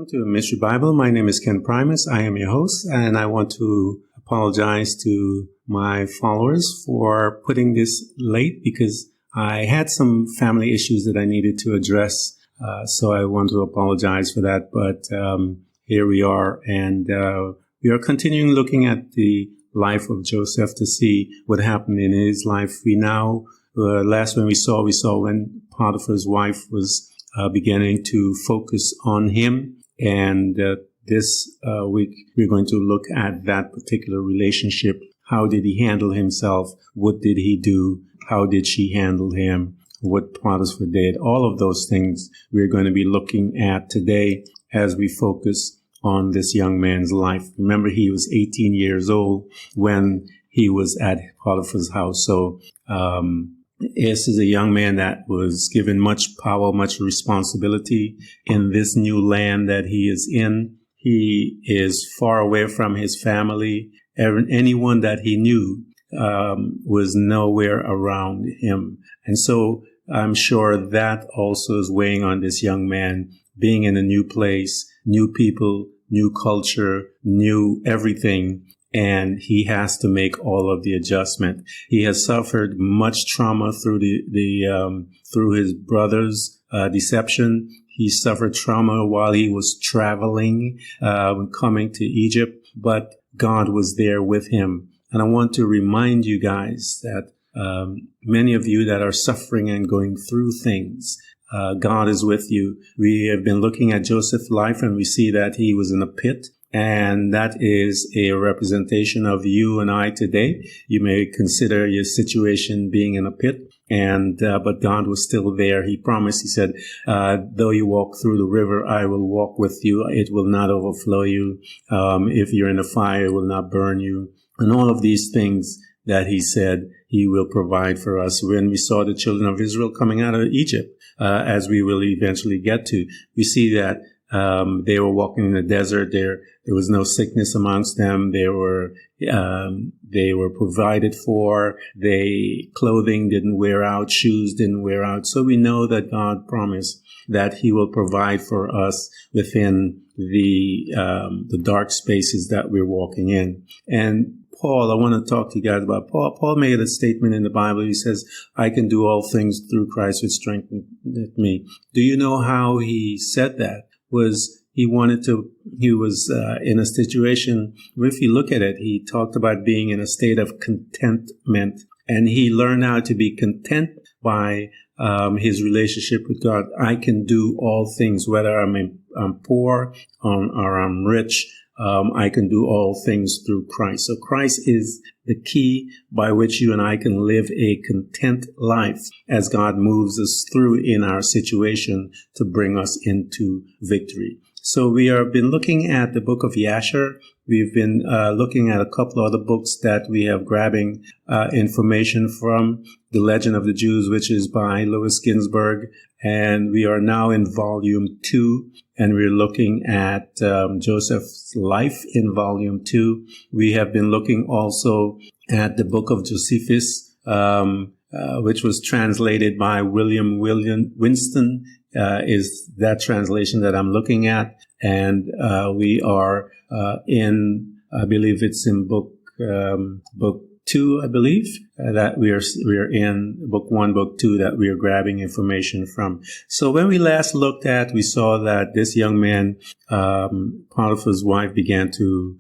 Welcome to Mystery Bible. My name is Ken Primus. I am your host, and I want to apologize to my followers for putting this late because I had some family issues that I needed to address. So I want to apologize for that. But here we are, and we are continuing looking at the life of Joseph to see what happened in his life. We now, last when we saw when Potiphar's wife was beginning to focus on him. And this week, we're going to look at that particular relationship. How did he handle himself? What did he do? How did she handle him? What Potiphar did? All of those things we're going to be looking at today as we focus on this young man's life. Remember, he was 18 years old when he was at Potiphar's house. So, this is a young man that was given much power, much responsibility in this new land that he is in. He is far away from his family. Anyone that he knew was nowhere around him. And so I'm sure that also is weighing on this young man, being in a new place, new people, new culture, new everything. And he has to make all of the adjustment. He has suffered much trauma through through his brother's deception. He suffered trauma while he was traveling, coming to Egypt, but God was there with him. And I want to remind you guys that many of you that are suffering and going through things, God is with you. We have been looking at Joseph's life, and we see that he was in a pit. And that is a representation of you and I today. You may consider your situation being in a pit, but God was still there. He promised, he said, though you walk through the river, I will walk with you. It will not overflow you. If you're in a fire, it will not burn you. And all of these things that he said he will provide for us. When we saw the children of Israel coming out of Egypt, as we will eventually get to, we see that they were walking in the desert. There was no sickness amongst them. They were provided for. Clothing didn't wear out. Shoes didn't wear out. So we know that God promised that he will provide for us within the dark spaces that we're walking in. And Paul, I want to talk to you guys about Paul. Paul made a statement in the Bible. He says, I can do all things through Christ which strengtheneth me. Do you know how he said that? He was in a situation where, if you look at it, he talked about being in a state of contentment, and he learned how to be content by his relationship with God. I can do all things, whether I'm poor or I'm rich. I can do all things through Christ. So Christ is the key by which you and I can live a content life as God moves us through in our situation to bring us into victory. So we have been looking at the book of Jasher. We've been looking at a couple of other books that we have grabbing information from. The Legend of the Jews, which is by Lewis Ginsburg. And we are now in volume 2, and we're looking at Joseph's life in volume 2. We have been looking also at the book of Josephus, which was translated by William Winston, is that translation that I'm looking at. And we are I believe it's in book 2, I believe, that we are in book 1, book 2, that we are grabbing information from. So when we last looked at, we saw that this young man, Potiphar's wife, began to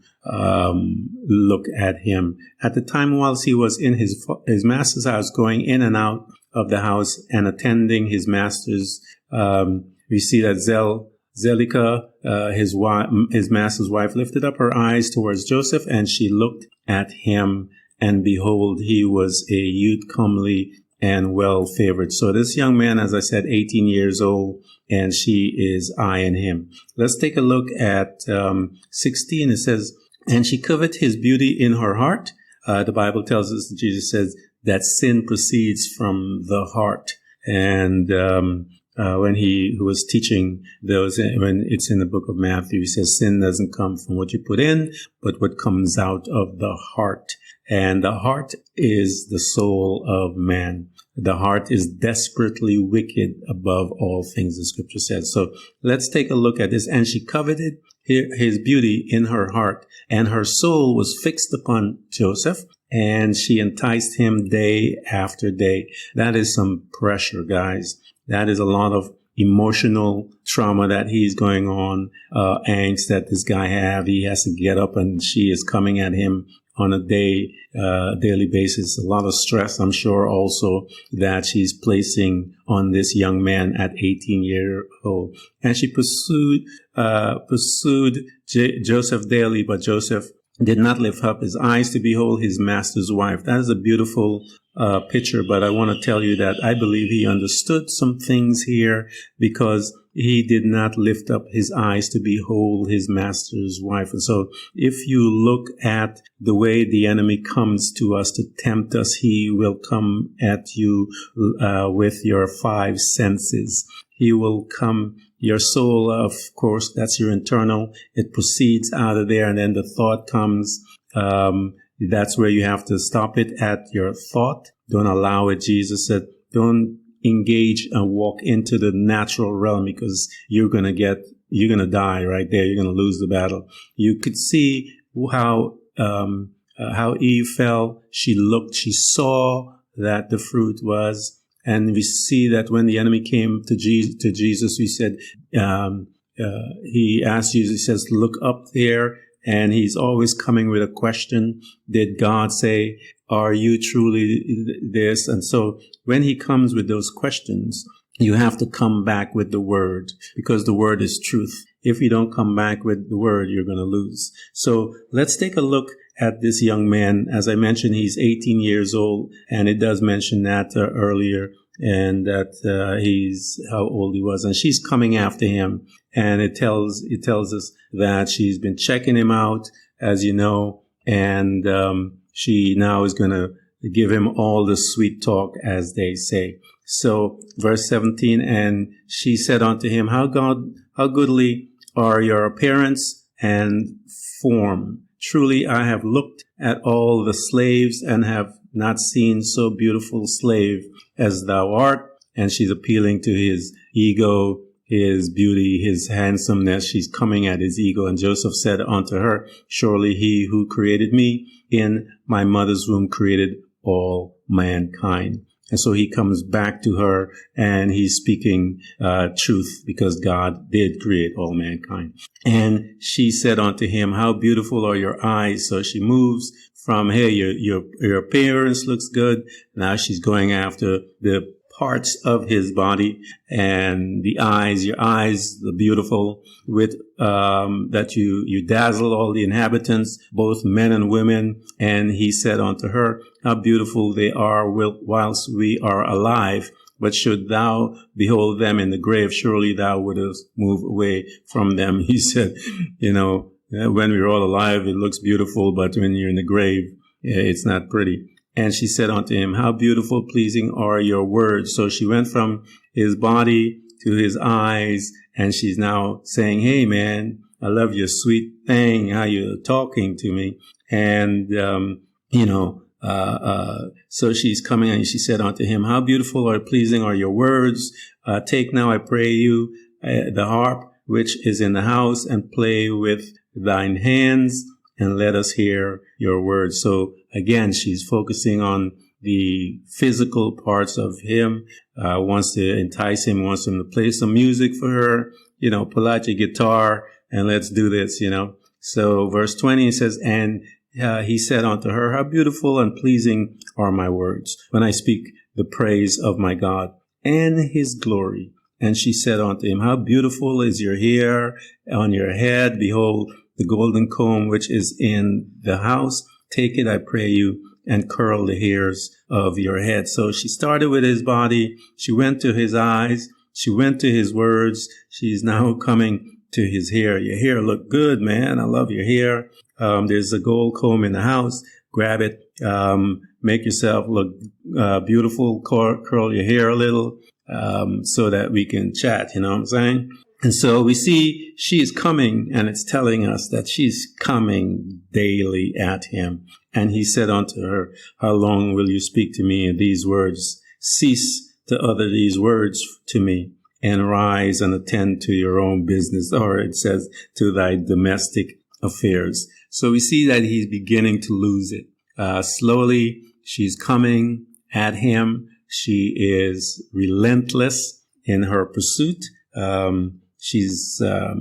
look at him. At the time, whilst he was in his master's house, going in and out of the house and attending his master's, we see that Zelika, his master's wife, lifted up her eyes towards Joseph, and she looked at him. And behold, he was a youth comely and well favored. So this young man, as I said, 18 years old, and she is eyeing him. Let's take a look at 16. It says, and she coveted his beauty in her heart. The Bible tells us, Jesus says, that sin proceeds from the heart. And when he was teaching those, when it's in the book of Matthew, he says sin doesn't come from what you put in, but what comes out of the heart. And the heart is the soul of man. The heart is desperately wicked above all things, the scripture says. So let's take a look at this. And she coveted his beauty in her heart, and her soul was fixed upon Joseph, and she enticed him day after day. That is some pressure, guys. That is a lot of emotional trauma that he's going on, angst that this guy have. He has to get up, and she is coming at him on a daily basis. A lot of stress, I'm sure, also that she's placing on this young man at 18 years old. And she pursued Joseph daily, but Joseph did not lift up his eyes to behold his master's wife. That is a beautiful picture, but I want to tell you that I believe he understood some things here, because he did not lift up his eyes to behold his master's wife. And so if you look at the way the enemy comes to us to tempt us, he will come at you with your five senses. He will come, your soul, of course, that's your internal. It proceeds out of there, and then the thought comes. That's where you have to stop it at your thought. Don't allow it. Jesus said, don't engage and walk into the natural realm, because you're going to die right there. You're going to lose the battle. You could see how Eve fell. She looked, she saw that the fruit was, and we see that when the enemy came to Jesus, we said, he asked Jesus, he says, look up there. And he's always coming with a question. Did God say, are you truly this? And so when he comes with those questions, you have to come back with the word, because the word is truth. If you don't come back with the word, you're going to lose. So let's take a look at this young man. As I mentioned, he's 18 years old, and it does mention that earlier, and that he's how old he was. And she's coming after him. And it tells us that she's been checking him out, as you know, and she now is going to give him all the sweet talk, as they say. So verse 17, and she said unto him, how goodly are your appearance and form. Truly I have looked at all the slaves, and have not seen so beautiful slave as thou art. And she's appealing to his ego, his beauty, his handsomeness. She's coming at his ego. And Joseph said unto her, surely he who created me in my mother's womb created all mankind. And so he comes back to her, and he's speaking truth, because God did create all mankind. And she said unto him, how beautiful are your eyes. So she moves from, hey, your appearance looks good. Now she's going after the parts of his body, and the eyes, your eyes, the beautiful, with that you dazzle all the inhabitants, both men and women. And he said unto her, how beautiful they are whilst we are alive. But should thou behold them in the grave, surely thou wouldst move away from them. He said, when we're all alive, it looks beautiful, but when you're in the grave, it's not pretty. And she said unto him, how beautiful, pleasing are your words. So she went from his body to his eyes, and she's now saying, hey, man, I love your sweet thing, how you're talking to me. And, so she's coming, and she said unto him, how beautiful or pleasing are your words. Take now, I pray you, the harp which is in the house, and play with thine hands, and let us hear your words. So again, she's focusing on the physical parts of him, wants to entice him, wants him to play some music for her, pull out your guitar and let's do this, So verse 20 says, and he said unto her, how beautiful and pleasing are my words when I speak the praise of my God and his glory. And she said unto him, how beautiful is your hair on your head. Behold, the golden comb which is in the house. Take it, I pray you, and curl the hairs of your head. So she started with his body. She went to his eyes. She went to his words. She's now coming to his hair. Your hair look good, man. I love your hair. There's a gold comb in the house. Grab it. Make yourself look beautiful. Curl your hair a little so that we can chat. You know what I'm saying? And so we see she is coming, and it's telling us that she's coming daily at him. And he said unto her, how long will you speak to me in these words? Cease to utter these words to me, and rise and attend to your own business. Or it says, to thy domestic affairs. So we see that he's beginning to lose it. Slowly, she's coming at him. She is relentless in her pursuit. She's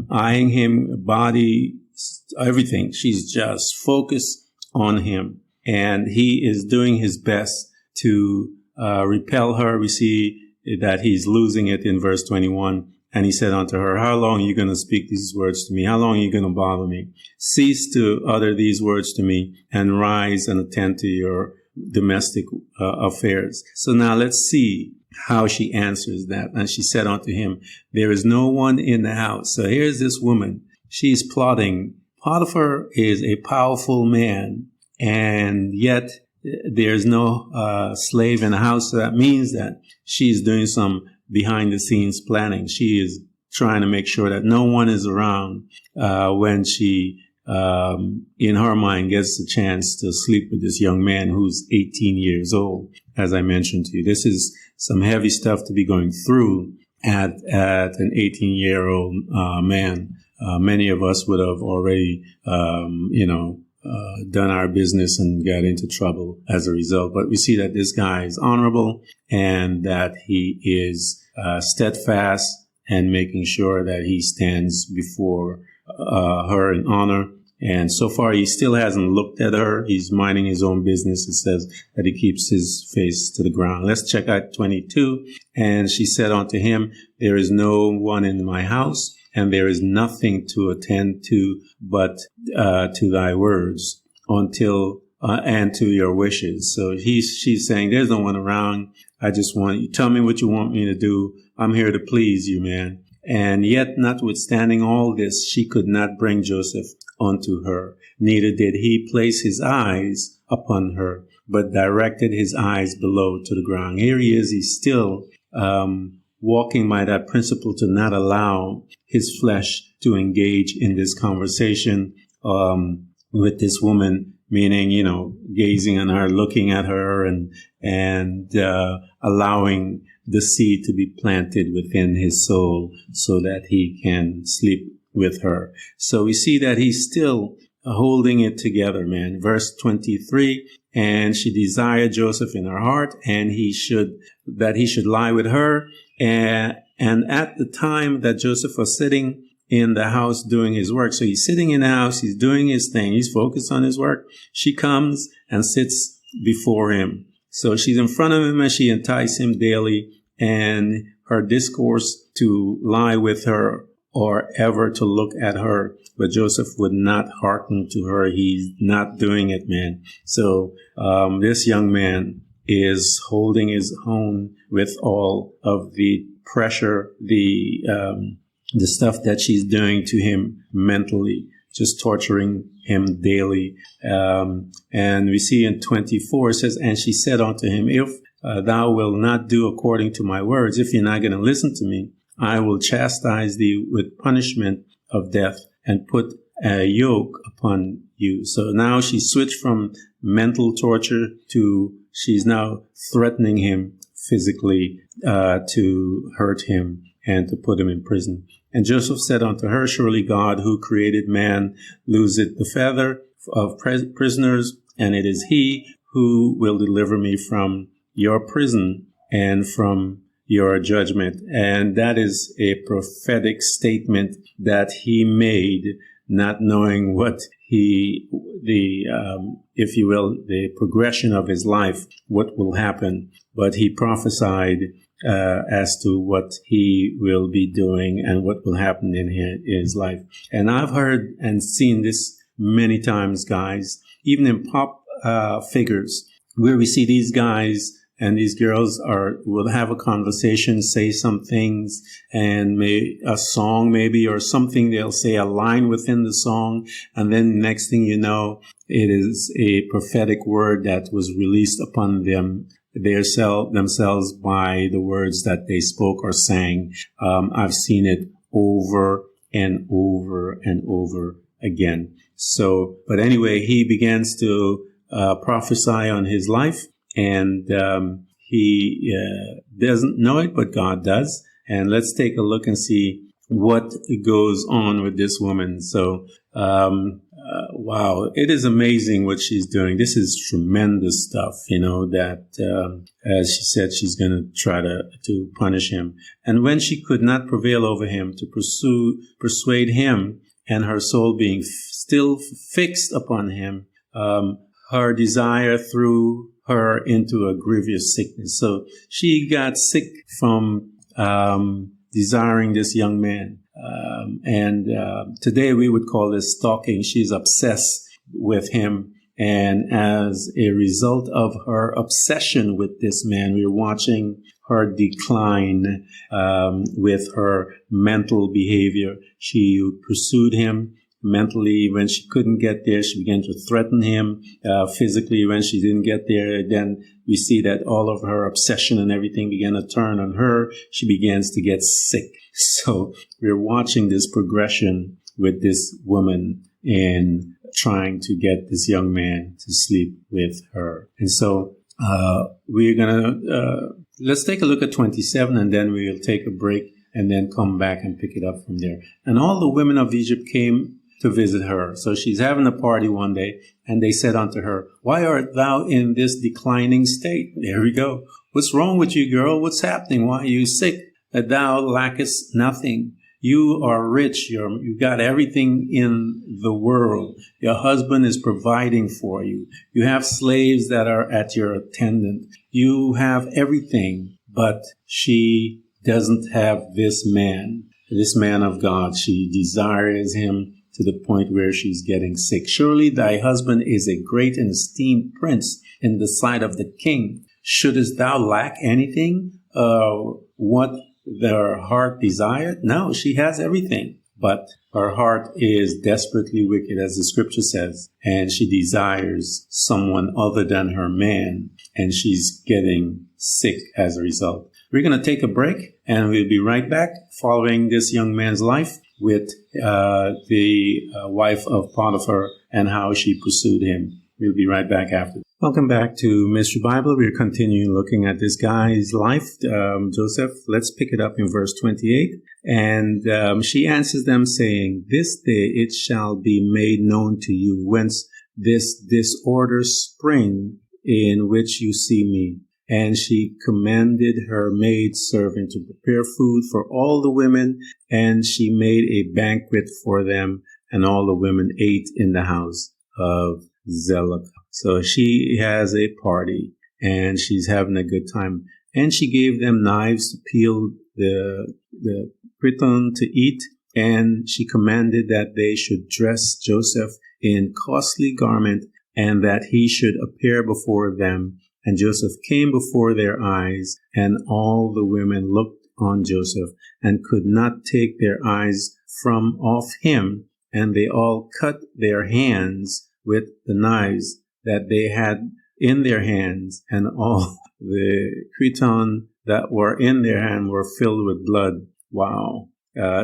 eyeing him, body, everything. She's just focused on him. And he is doing his best to repel her. We see that he's losing it in verse 21. And he said unto her, how long are you going to speak these words to me? How long are you going to bother me? Cease to utter these words to me, and rise and attend to your domestic affairs. So now let's see how she answers that. And she said unto him, there is no one in the house. So here's this woman. She's plotting. Potiphar is a powerful man, and yet there's no slave in the house. So that means that she's doing some behind the scenes planning. She is trying to make sure that no one is around when she, in her mind, gets the chance to sleep with this young man who's 18 years old. As I mentioned to you, this is some heavy stuff to be going through at an 18-year-old man. Many of us would have already, done our business and got into trouble as a result. But we see that this guy is honorable, and that he is steadfast, and making sure that he stands before her in honor. And so far, he still hasn't looked at her. He's minding his own business. It says that he keeps his face to the ground. Let's check out 22. And she said unto him, there is no one in my house, and there is nothing to attend to but to thy words, until and to your wishes. So she's saying, there's no one around. I just want you, tell me what you want me to do. I'm here to please you, man. And yet, notwithstanding all this, she could not bring Joseph unto her. Neither did he place his eyes upon her, but directed his eyes below to the ground. Here he is. He's still walking by that principle to not allow his flesh to engage in this conversation with this woman, meaning, gazing on her, looking at her, and allowing the seed to be planted within his soul so that he can sleep with her. So we see that he's still holding it together, man. Verse 23, and she desired Joseph in her heart, and he should lie with her. And at the time that Joseph was sitting in the house doing his work, so he's sitting in the house, he's doing his thing, he's focused on his work, she comes and sits before him. So she's in front of him, and she enticed him daily, and her discourse to lie with her or ever to look at her. But Joseph would not hearken to her. He's not doing it, man. So this young man is holding his own with all of the pressure, the stuff that she's doing to him mentally, just torturing him daily. And we see in 24, it says, and she said unto him, if thou wilt not do according to my words, if you're not going to listen to me, I will chastise thee with punishment of death and put a yoke upon you. So now she switched from mental torture to she's now threatening him physically to hurt him and to put him in prison. And Joseph said unto her, surely God who created man loseth the feather of prisoners, and it is he who will deliver me from your prison and from your judgment. And that is a prophetic statement that he made, not knowing what if you will, the progression of his life, what will happen. But he prophesied as to what he will be doing and what will happen in his life. And I've heard and seen this many times, guys, even in pop figures, where we see these guys and these girls will have a conversation, say some things, and a song maybe, or something. They'll say a line within the song, and then next thing you know, it is a prophetic word that was released upon them themselves by the words that they spoke or sang. I've seen it over and over and over again. So, but anyway, he begins to prophesy on his life, and he doesn't know it, but God does. And let's take a look and see what goes on with this woman. So, wow, it is amazing what she's doing. This is tremendous stuff, that, as she said, she's going to try to punish him. And when she could not prevail over him to persuade him, and her soul being still fixed upon him, her desire threw her into a grievous sickness. So she got sick from desiring this young man. And today we would call this stalking. She's obsessed with him. And as a result of her obsession with this man, we're watching her decline with her mental behavior. She pursued him mentally. When she couldn't get there, she began to threaten him physically. When she didn't get there, then we see that all of her obsession and everything began to turn on her. She begins to get sick. So we're watching this progression with this woman in trying to get this young man to sleep with her. And so we're going to, let's take a look at 27, and then we'll take a break and then come back and pick it up from there. And all the women of Egypt came to visit her. So she's having a party one day, and they said unto her, why art thou in this declining state? There we go. What's wrong with you, girl? What's happening? Why are you sick? That thou lackest nothing. You are rich. You got everything in the world. Your husband is providing for you. You have slaves that are at your attendant. You have everything, but she doesn't have this man of God. She desires him to the point where she's getting sick. Surely thy husband is a great and esteemed prince in the sight of the king. Shouldest thou lack anything? What their heart desired? No, she has everything. But her heart is desperately wicked, as the scripture says, and she desires someone other than her man, and she's getting sick as a result. We're going to take a break, and we'll be right back following this young man's life with the wife of Potiphar and how she pursued him. We'll be right back after. Welcome back to Mystery Bible. We're continuing looking at this guy's life, Joseph. Let's pick it up in verse 28. And she answers them, saying, this day it shall be made known to you whence this disorder spring in which you see me. And she commanded her maid servant to prepare food for all the women, and she made a banquet for them, and all the women ate in the house of Zeloch. So she has a party, and she's having a good time. And she gave them knives to peel the cretonne to eat, and she commanded that they should dress Joseph in costly garment, and that he should appear before them. And Joseph came before their eyes, and all the women looked on Joseph and could not take their eyes from off him. And they all cut their hands with the knives that they had in their hands, and all the cretonne that were in their hand were filled with blood. Wow.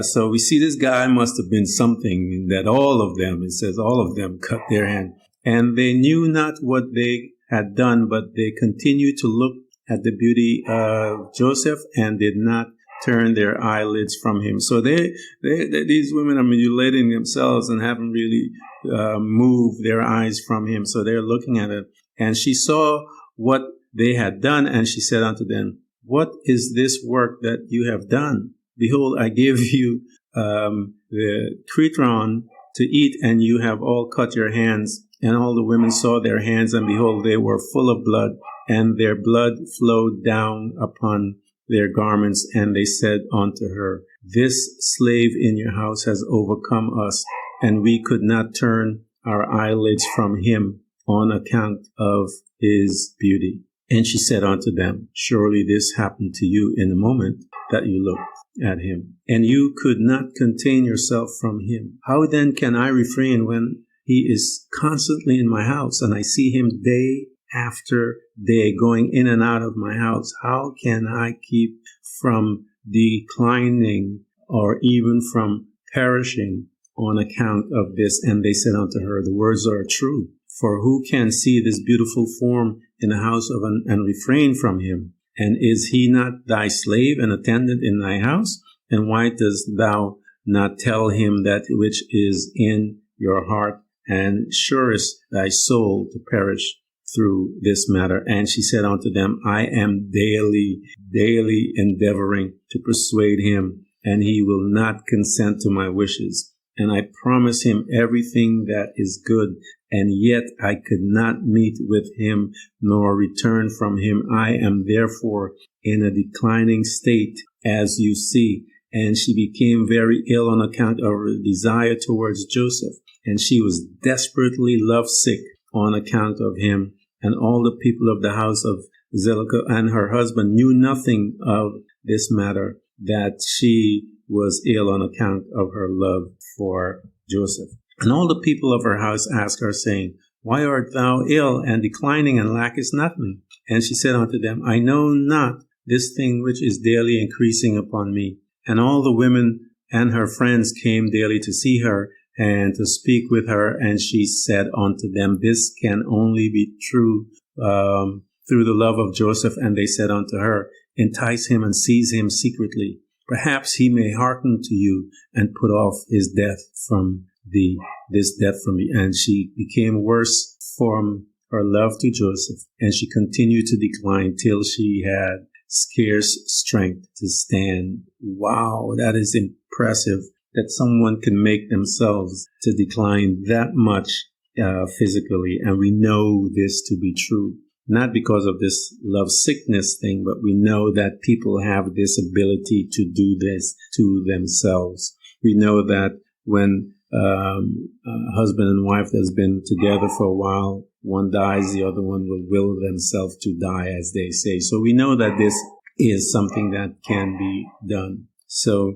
So we see this guy must have been something that all of them, it says all of them cut their hand. And they knew not what they had done, but they continued to look at the beauty of Joseph and did not turn their eyelids from him. So these women are mutilating themselves and haven't really moved their eyes from him. So they're looking at it. And she saw what they had done, and she said unto them, what is this work that you have done? Behold, I give you the cretonne to eat, and you have all cut your hands. And all the women saw their hands, and behold, they were full of blood, and their blood flowed down upon their garments. And they said unto her, this slave in your house has overcome us, and we could not turn our eyelids from him on account of his beauty. And she said unto them, surely this happened to you in the moment that you looked at him, and you could not contain yourself from him. How then can I refrain when he is constantly in my house, and I see him day after day going in and out of my house? How can I keep from declining or even from perishing on account of this? And they said unto her, the words are true. For who can see this beautiful form in the house of and refrain from him? And is he not thy slave and attendant in thy house? And why dost thou not tell him that which is in your heart, and surest thy soul to perish through this matter? And she said unto them, I am daily endeavoring to persuade him, and he will not consent to my wishes. And I promise him everything that is good, and yet I could not meet with him nor return from him. I am therefore in a declining state, as you see. And she became very ill on account of her desire towards Joseph, and she was desperately lovesick on account of him. And all the people of the house of Zelicah and her husband knew nothing of this matter, that she was ill on account of her love for Joseph. And all the people of her house asked her, saying, Why art thou ill and declining, and lackest nothing? And she said unto them, I know not this thing which is daily increasing upon me. And all the women and her friends came daily to see her and to speak with her. And she said unto them, This can only be true through the love of Joseph. And they said unto her, Entice him and seize him secretly. Perhaps he may hearken to you and put off his death from thee, this death from me. And she became worse from her love to Joseph, and she continued to decline till she had scarce strength to stand. Wow, that is impressive that someone can make themselves to decline that much physically. And we know this to be true, not because of this love sickness thing, but we know that people have this ability to do this to themselves. We know that when husband and wife that's been together for a while, one dies, the other one will themselves to die, as they say. So we know that this is something that can be done. So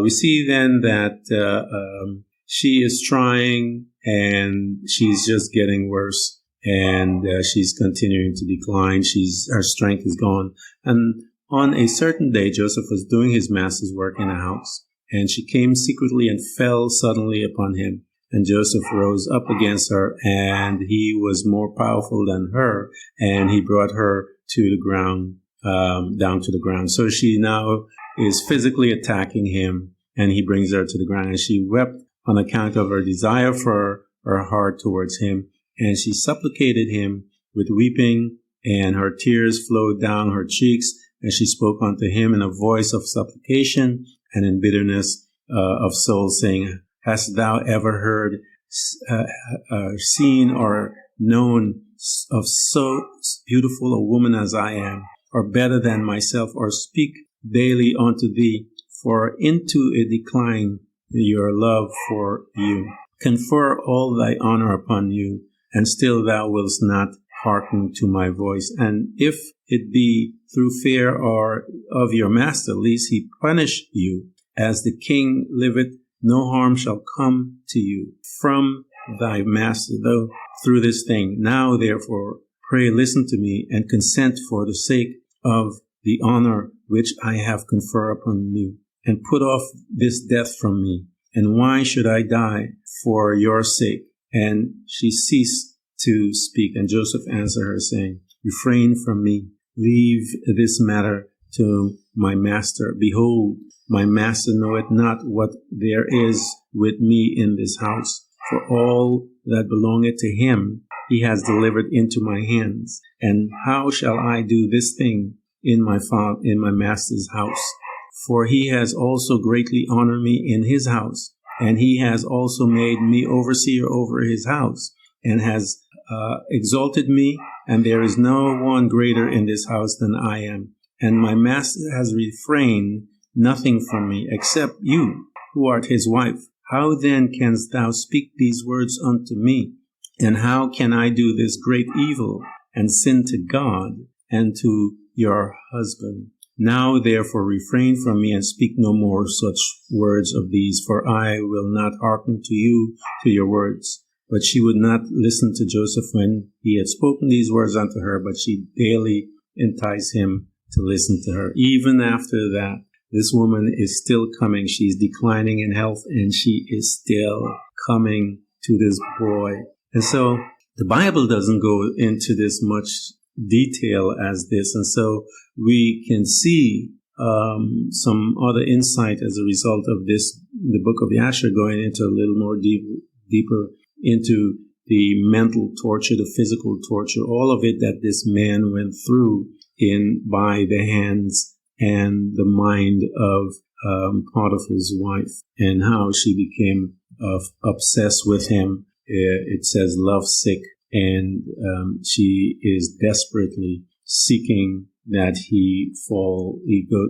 we see then that she is trying, and she's just getting worse, and she's continuing to decline. Her strength is gone. And on a certain day, Joseph was doing his master's work in the house, and she came secretly and fell suddenly upon him. And Joseph rose up against her, and he was more powerful than her, and he brought her to the ground, down to the ground. So she now is physically attacking him, and he brings her to the ground. And she wept on account of her desire for her heart towards him, and she supplicated him with weeping, and her tears flowed down her cheeks, and she spoke unto him in a voice of supplication and in bitterness of soul, saying, Hast thou ever heard, seen, or known of so beautiful a woman as I am, or better than myself, or speak daily unto thee? For into a decline your love for you. Confer all thy honor upon you, and still thou wilt not hearken to my voice. And if it be through fear or of your master, lest he punish you, as the king liveth, no harm shall come to you from thy master, though through this thing. Now, therefore, pray listen to me, and consent for the sake of the honor which I have conferred upon you, and put off this death from me. And why should I die for your sake? And she ceased to speak. And Joseph answered her, saying, Refrain from me. Leave this matter to my master. Behold, my master knoweth not what there is with me in this house. For all that belongeth to him he has delivered into my hands. And how shall I do this thing in my master's house? For he has also greatly honored me in his house, and he has also made me overseer over his house, and has exalted me, and there is no one greater in this house than I am. And my master has refrained nothing from me, except you, who art his wife. How then canst thou speak these words unto me? And how can I do this great evil, and sin to God and to your husband? Now therefore refrain from me, and speak no more such words of these, for I will not hearken to you to your words. But she would not listen to Joseph when he had spoken these words unto her, but she daily enticed him to listen to her. Even after that, this woman is still coming. She's declining in health, and she is still coming to this boy. And so the Bible doesn't go into this much detail as this, and so we can see some other insight as a result of this, the book of Jasher, going into a little more deeper into the mental torture, the physical torture, all of it that this man went through by the hands and the mind of Potiphar's wife, and how she became obsessed with him. It says lovesick, and she is desperately seeking that he fall.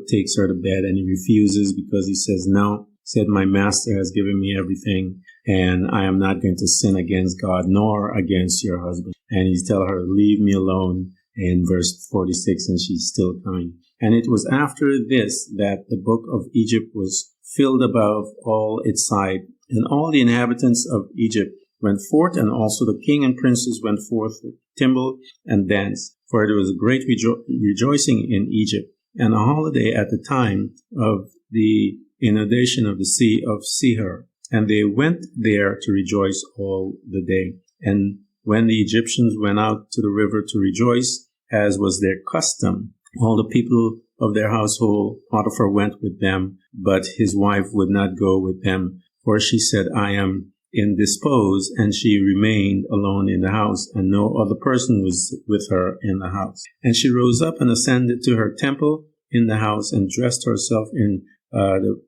Takes her to bed, and he refuses because he says, no, said, my master has given me everything, and I am not going to sin against God nor against your husband. And he's telling her, leave me alone, in verse 46, and she's still coming. And it was after this that the book of Egypt was filled above all its side, and all the inhabitants of Egypt went forth, and also the king and princes went forth with timbrel and dance, for there was a great rejoicing in Egypt, and a holiday at the time of the inundation of the sea of Seher. And they went there to rejoice all the day. And when the Egyptians went out to the river to rejoice, as was their custom, all the people of their household, Potiphar went with them, but his wife would not go with them, for she said, I am indisposed, and she remained alone in the house, and no other person was with her in the house. And she rose up and ascended to her temple in the house, and dressed herself in the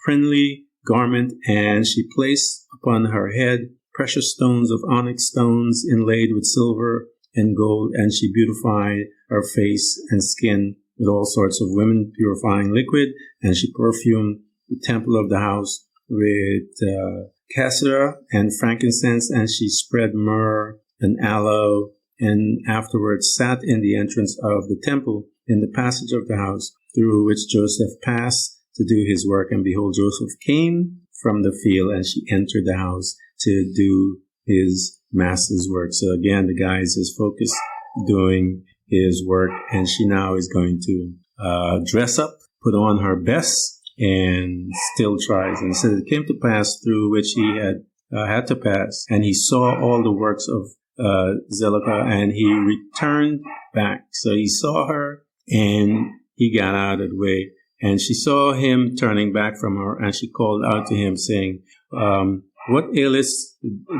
princely garment, and she placed upon her head precious stones of onyx stones inlaid with silver and gold, and she beautified her face and skin with all sorts of women purifying liquid, and she perfumed the temple of the house with cassia and frankincense, and she spread myrrh and aloe, and afterwards sat in the entrance of the temple in the passage of the house through which Joseph passed to do his work. And behold, Joseph came from the field, and she entered the house to do his master's work. So again, the guy is just focused doing his work, and she now is going to dress up, put on her best, and still tries. And so it came to pass through which he had to pass, and he saw all the works of Zelicah, and he returned back. So he saw her, and he got out of the way. And she saw him turning back from her, and she called out to him, saying, what aileth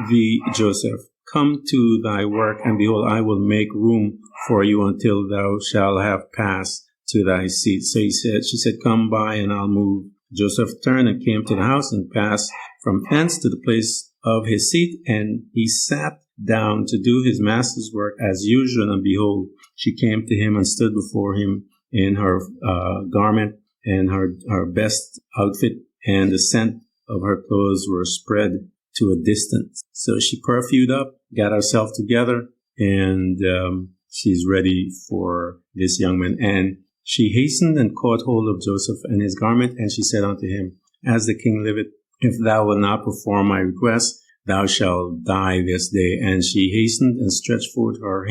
thee, Joseph? Come to thy work, and behold, I will make room for you until thou shalt have passed to thy seat. So she said, come by, and I'll move. Joseph turned and came to the house, and passed from thence to the place of his seat, and he sat down to do his master's work as usual. And behold, she came to him and stood before him in her garment and her best outfit, and the scent of her clothes were spread to a distance. So she perfumed up, got herself together, and she's ready for this young man. And she hastened and caught hold of Joseph and his garment, and she said unto him, as the king liveth, if thou wilt not perform my request, thou shalt die this day. And she hastened and stretched forth her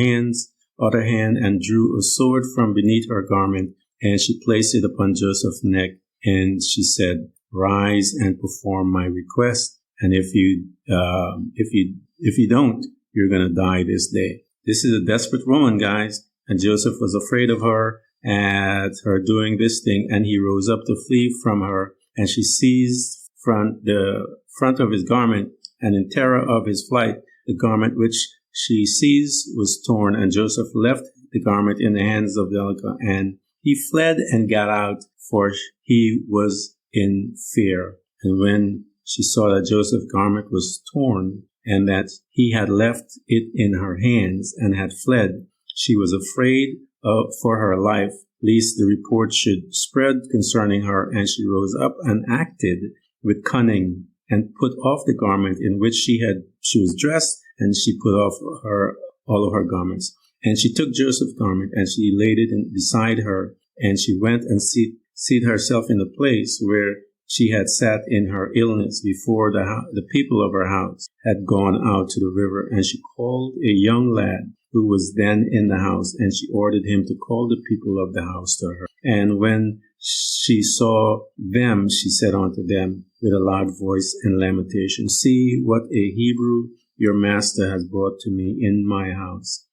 other hand, and drew a sword from beneath her garment, and she placed it upon Joseph's neck, and she said, rise and perform my request, and if you don't, you're going to die this day. This is a desperate woman, guys, and Joseph was afraid of her at her doing this thing, and he rose up to flee from her, and she seized the front of his garment, and in terror of his flight, the garment which she seized was torn, and Joseph left the garment in the hands of Zelicah, and he fled and got out, for he was in fear. And when she saw that Joseph's garment was torn, and that he had left it in her hands and had fled, she was afraid for her life, lest the report should spread concerning her. And she rose up and acted with cunning, and put off the garment in which she was dressed, and she put off all of her garments. And she took Joseph's garment, and she laid it beside her, and she went and seated herself in the place where she had sat in her illness before the people of her house had gone out to the river. And she called a young lad who was then in the house, and she ordered him to call the people of the house to her. And when she saw them, she said unto them with a loud voice and lamentation, see what a Hebrew your master has brought to me in my house.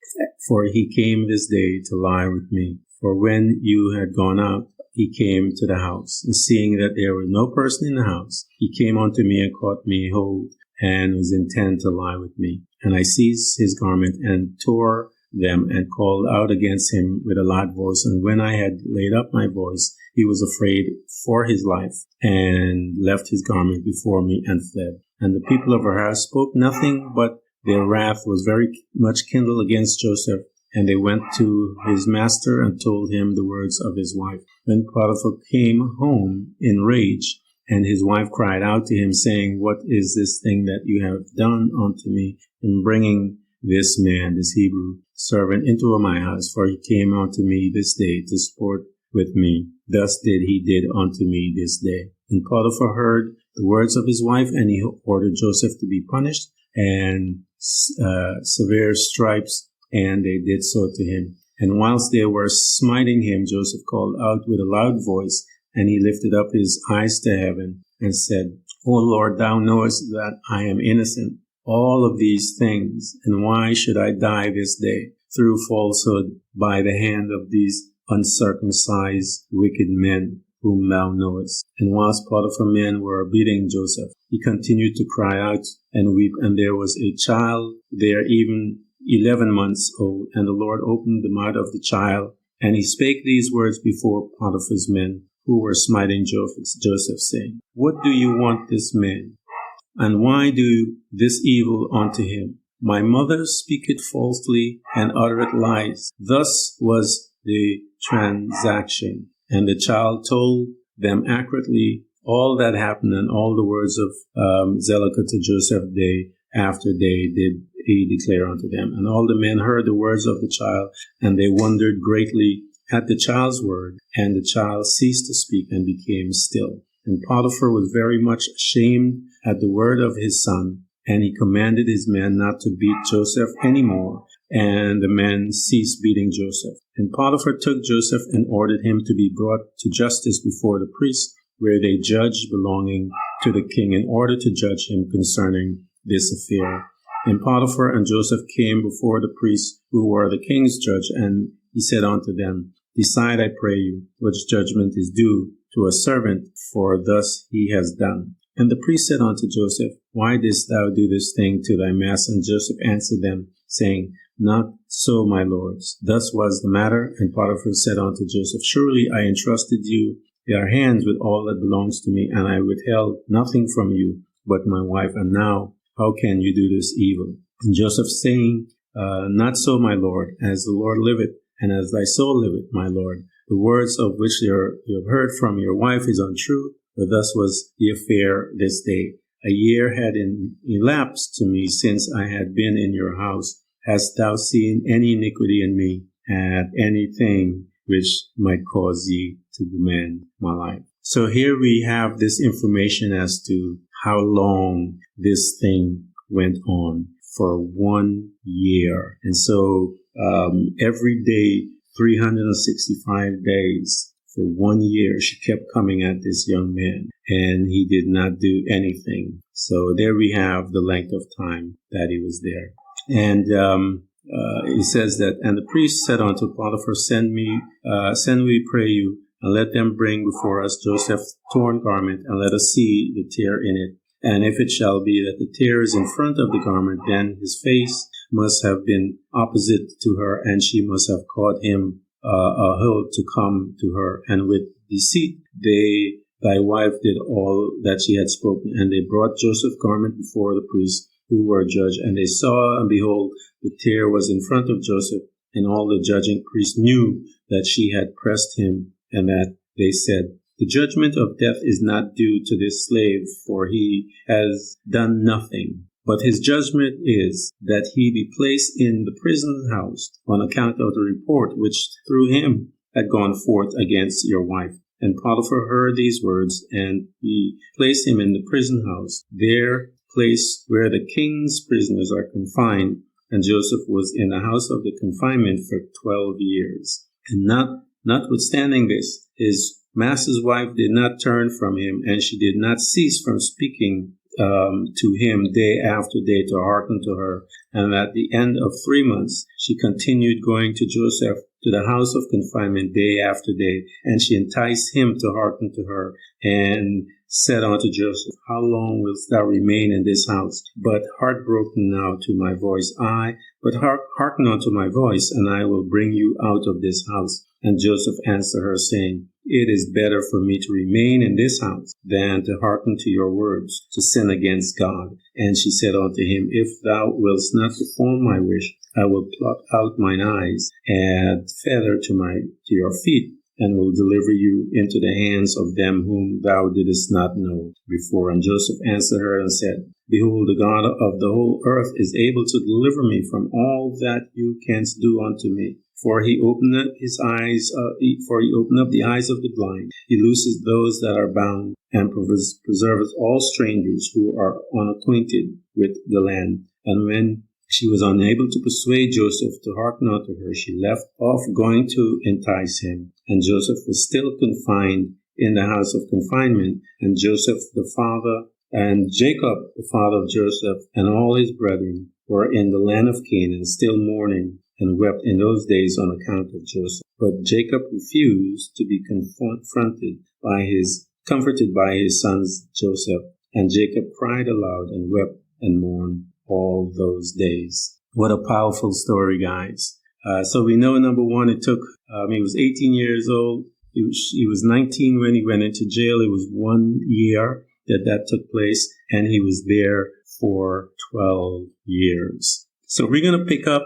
For he came this day to lie with me. For when you had gone out, he came to the house. And seeing that there was no person in the house, he came unto me and caught me hold, and was intent to lie with me. And I seized his garment and tore them and called out against him with a loud voice. And when I had laid up my voice, he was afraid for his life and left his garment before me and fled. And the people of her house spoke nothing, but their wrath was very much kindled against Joseph. And they went to his master and told him the words of his wife. When Potiphar came home in rage, and his wife cried out to him, saying, What is this thing that you have done unto me in bringing this man, this Hebrew servant, into my house? For he came unto me this day to sport with me. Thus did he did unto me this day. And Potiphar heard the words of his wife, and he ordered Joseph to be punished, and severe stripes, and they did so to him. And whilst they were smiting him, Joseph called out with a loud voice, and he lifted up his eyes to heaven and said, O Lord, thou knowest that I am innocent all of these things, and why should I die this day through falsehood by the hand of these uncircumcised wicked men whom thou knowest? And whilst Potiphar men were beating Joseph, he continued to cry out and weep, and there was a child there, even 11 months old, and the Lord opened the mouth of the child, and he spake these words before Potiphar's men, who were smiting Joseph, saying, What do you want this man? And why do this evil unto him? My mother speaketh falsely and uttereth lies. Thus was the transaction. And the child told them accurately all that happened, and all the words of Zedekiah to Joseph day after day did he declare unto them. And all the men heard the words of the child, and they wondered greatly at the child's word. And the child ceased to speak and became still. And Potiphar was very much ashamed at the word of his son, and he commanded his men not to beat Joseph any more. And the men ceased beating Joseph. And Potiphar took Joseph and ordered him to be brought to justice before the priests, where they judged belonging to the king, in order to judge him concerning this affair. And Potiphar and Joseph came before the priests, who were the king's judge, and he said unto them, Decide, I pray you, which judgment is due to a servant, for thus he has done. And the priest said unto Joseph, Why didst thou do this thing to thy master? And Joseph answered them, saying, Not so, my lords. Thus was the matter. And Potiphar said unto Joseph, Surely I entrusted you their hands with all that belongs to me, and I withheld nothing from you but my wife. And now, how can you do this evil? And Joseph saying, Not so, my lord, as the Lord liveth, and as thy soul liveth, my lord. The words of which you have heard from your wife is untrue, for thus was the affair this day. A year had elapsed to me since I had been in your house. Hast thou seen any iniquity in me, and anything which might cause ye to demand my life? So here we have this information as to how long this thing went on, for 1 year. And so every day, 365 days, for 1 year, she kept coming at this young man, and he did not do anything. So there we have the length of time that he was there. And he says that, and the priest said unto Potiphar, Send, we pray you, and let them bring before us Joseph's torn garment, and let us see the tear in it. And if it shall be that the tear is in front of the garment, then his face must have been opposite to her, and she must have caught him a hold to come to her. And with deceit thy wife did all that she had spoken. And they brought Joseph's garment before the priests, who were judged. And they saw, and behold, the tear was in front of Joseph. And all the judging priests knew that she had pressed him, and that they said, The judgment of death is not due to this slave, for he has done nothing. But his judgment is that he be placed in the prison house on account of the report which through him had gone forth against your wife. And Potiphar heard these words, and he placed him in the prison house, there place where the king's prisoners are confined. And Joseph was in the house of the confinement for 12 years. And notwithstanding this, his master's wife did not turn from him, and she did not cease from speaking to him day after day to hearken to her. And at the end of 3 months, she continued going to Joseph to the house of confinement day after day, and she enticed him to hearken to her, and said unto Joseph, How long wilt thou remain in this house? But heartbroken now to my voice, but hearken unto my voice, and I will bring you out of this house. And Joseph answered her, saying, It is better for me to remain in this house than to hearken to your words, to sin against God. And she said unto him, If thou wilt not perform my wish, I will pluck out mine eyes and feather to your feet, and will deliver you into the hands of them whom thou didst not know before. And Joseph answered her and said, Behold, the God of the whole earth is able to deliver me from all that you canst do unto me. For he opened up the eyes of the blind. He looses those that are bound, and preserves all strangers who are unacquainted with the land. And when she was unable to persuade Joseph to hearken unto her, she left off going to entice him. And Joseph was still confined in the house of confinement. And Joseph the father, and Jacob the father of Joseph, and all his brethren were in the land of Canaan, still mourning, and wept in those days on account of Joseph. But Jacob refused to be comforted by his sons Joseph. And Jacob cried aloud and wept and mourned all those days. What a powerful story, guys. So we know, number one, he was 18 years old. He was 19 when he went into jail. It was 1 year that took place, and he was there for 12 years. So we're going to pick up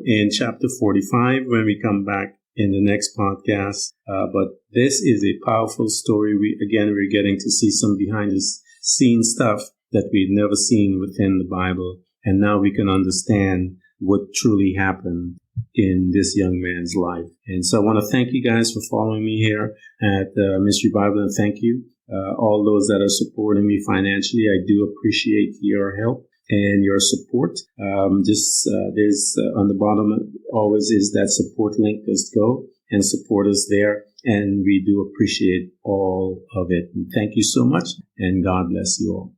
in chapter 45 when we come back in the next podcast. But this is a powerful story. We're getting to see some behind the scenes stuff that we've never seen within the Bible. And now we can understand what truly happened in this young man's life. And so I want to thank you guys for following me here at Mystery Bible, and thank you. All those that are supporting me financially, I do appreciate your help and your support. There's on the bottom always is that support link. Just go and support us there, and we do appreciate all of it. And thank you so much, and God bless you all.